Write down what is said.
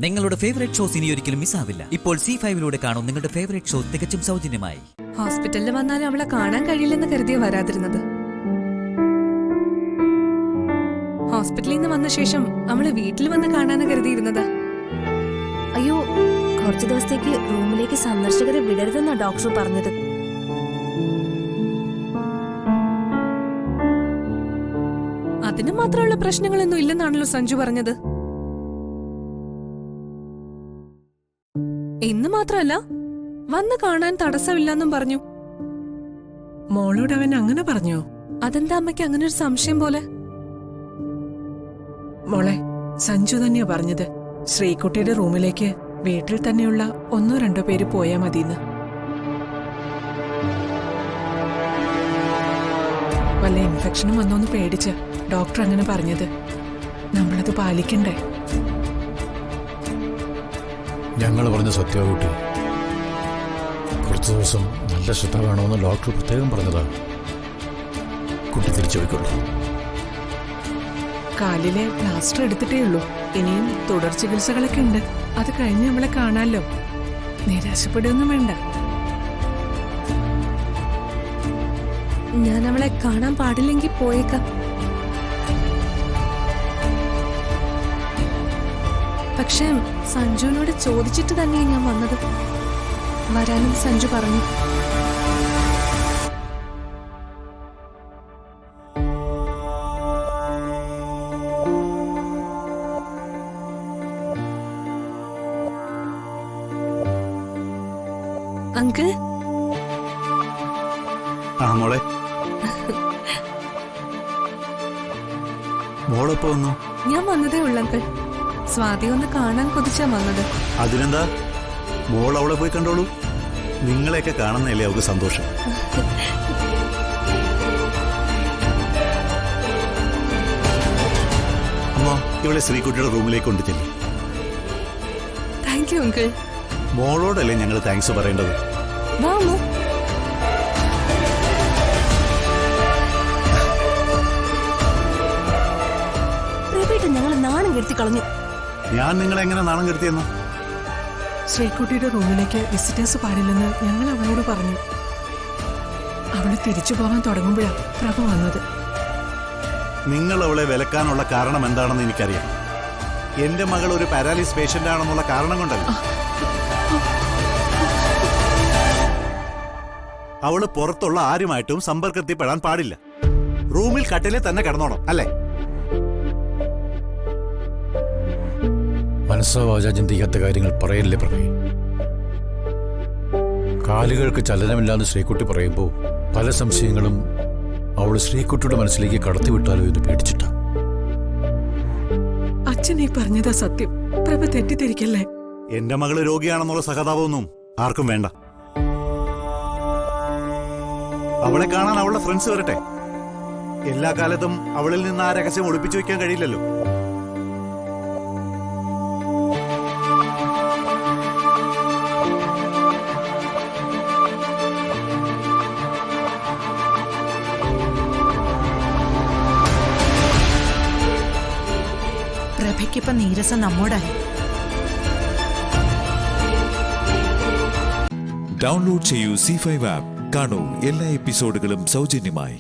നിങ്ങളുടെ favourite shows ഇനി ഒരിക്കലും മിസ്സാവില്ല. ഇപ്പോൾ C5 കാണും നിങ്ങളുടെ ഫേവറേറ്റ് ഷോ തികച്ചും സൗജന്യമായി. ഹോസ്പിറ്റലിൽ വന്നാലും അവളെ കാണാൻ കഴിയില്ലെന്ന് കരുതിയ വരാതിരുന്നത്. ഹോസ്പിറ്റലിൽ നിന്ന് വന്ന ശേഷം അവളെ വീട്ടിൽ വന്ന് കാണാന്ന് കരുതിയിരുന്നത്. അയ്യോ, കുറച്ചു ദിവസത്തേക്ക് റൂമിലേക്ക് സന്ദർശകരെ വിടരുതെന്നാ ഡോക്ടർ പറഞ്ഞത്. അതിന് മാത്രമുള്ള പ്രശ്നങ്ങളൊന്നും ഇല്ലെന്നാണല്ലോ സഞ്ജു പറഞ്ഞത്. ഇന്ന് മാത്രമല്ല, വന്ന് കാണാൻ തടസ്സമില്ലെന്നും പറഞ്ഞു. മോളോട് അവൻ അങ്ങനെ പറഞ്ഞോ? അതെന്താ അമ്മയ്ക്ക് അങ്ങനെ ഒരു സംശയം പോലെ? മോളെ, സഞ്ജു തന്നെയാ പറഞ്ഞത് ശ്രീകുട്ടിയുടെ റൂമിലേക്ക് വീട്ടിൽ തന്നെയുള്ള 1-2 പേര് പോയാ മതിന്ന്. വല്ല ഇൻഫെക്ഷനും വന്നോന്ന് പേടിച്ച് ഡോക്ടർ അങ്ങനെ പറഞ്ഞത്. നമ്മളത് പാലിക്കണ്ടേ? ഞങ്ങൾ പറഞ്ഞ സത്യകുട്ടി കുറച്ചു ദിവസം നല്ല ശ്രദ്ധ വേണമെന്ന് ഡോക്ടർ പ്രത്യേകം പറഞ്ഞതാ. കുട്ടി തിരിച്ചു പോയിക്കൊള്ളു. കാലിലെ പ്ലാസ്റ്റർ എടുത്തിട്ടേ ഉള്ളൂ. ഇനിയും തുടർ ചികിത്സകളൊക്കെ ഉണ്ട്. അത് കഴിഞ്ഞ് നമ്മളെ കാണാമല്ലോ. നിരാശപ്പെടുകയൊന്നും വേണ്ട. ഞാൻ അവളെ കാണാൻ പാടില്ലെങ്കിൽ പോയേക്കാം. പക്ഷേ സഞ്ജുവിനോട് ചോദിച്ചിട്ട് തന്നെയാണ് ഞാൻ വന്നത്. വരാനും സഞ്ജു പറഞ്ഞു. അങ്കിൾ. മോളെ, മോളെപ്പോ വന്നു? ഞാൻ വന്നതേ ഉള്ളൂ അങ്കിൾ. സ്വാതി ഒന്ന് കാണാൻ കൊതിച്ചാ വന്നത്. അതിനെന്താ, മോൾ അവളെ പോയി കണ്ടോളൂ. നിങ്ങളെയൊക്കെ കാണുന്നതല്ലേ അവൾക്ക് സന്തോഷം. അമ്മ, ഇവളെ ശ്രീകുട്ടിയുടെ റൂമിലേക്ക് കൊണ്ട് ചെല്ലും. Thank you uncle. മോളോടല്ലേ ഞങ്ങൾ താങ്ക്സ് പറയേണ്ടത്. വാമോ. ഞങ്ങൾ നാണം കെടുത്തി കളഞ്ഞു. ഞാൻ നിങ്ങളെ എങ്ങനെ നാണം കെടുത്തിയെന്ന്? ശ്രീകുട്ടിയുടെ റൂമിലേക്ക് വിസിറ്റേഴ്സ് പാടില്ലെന്ന് ഞങ്ങൾ അവളോട് പറഞ്ഞു. അവള് തിരിച്ചു പോകാൻ തുടങ്ങുമ്പോഴാണ് പ്രഭ വന്നത്. നിങ്ങൾ അവളെ വിലക്കാനുള്ള കാരണം എന്താണെന്ന് എനിക്കറിയാം. എന്റെ മകൾ ഒരു പാരാലിസ് പേഷ്യന്റ് ആണെന്നുള്ള കാരണം കൊണ്ടല്ല. അവള് പുറത്തുള്ള ആരുമായിട്ടും സമ്പർക്കത്തിൽ പെടാൻ പാടില്ല. റൂമിൽ കട്ടിലെ തന്നെ കിടന്നോണം, അല്ലേ? മനസ്സോ വാചാ ചിന്തിക്കാത്ത കാര്യങ്ങൾ പറയല്ലേ പ്രഭേ. കാലുകൾക്ക് ചലനമില്ലാന്ന് ശ്രീകുട്ടി പറയുമ്പോൾ പല സംശയങ്ങളും അവൾ ശ്രീകുട്ടിയുടെ മനസ്സിലേക്ക് കടത്തിവിട്ടാലോ എന്ന് പേടിച്ചിട്ടാ. അച്ഛൻ ഈ പറഞ്ഞതാ സത്യം. പ്രഭ തെറ്റിദ്ധരിക്കല്ലേ. എന്റെ മകള് രോഗിയാണെന്നുള്ള സഹതാപമൊന്നും ആർക്കും വേണ്ട. അവളെ കാണാൻ അവളുടെ ഫ്രണ്ട്സ് വരട്ടെ. എല്ലാ കാലത്തും അവളിൽ നിന്ന് ആ രഹസ്യം ഒളിപ്പിച്ചു വെക്കാൻ കഴിയില്ലല്ലോ. പ്രഭയ്ക്കിപ്പോ നീരസം നമ്മോടായി. ഡൗൺലോഡ് ചെയ്യൂ C5 ആപ്പ്. കാണൂ എല്ലാ എപ്പിസോഡുകളും സൗജന്യമായി.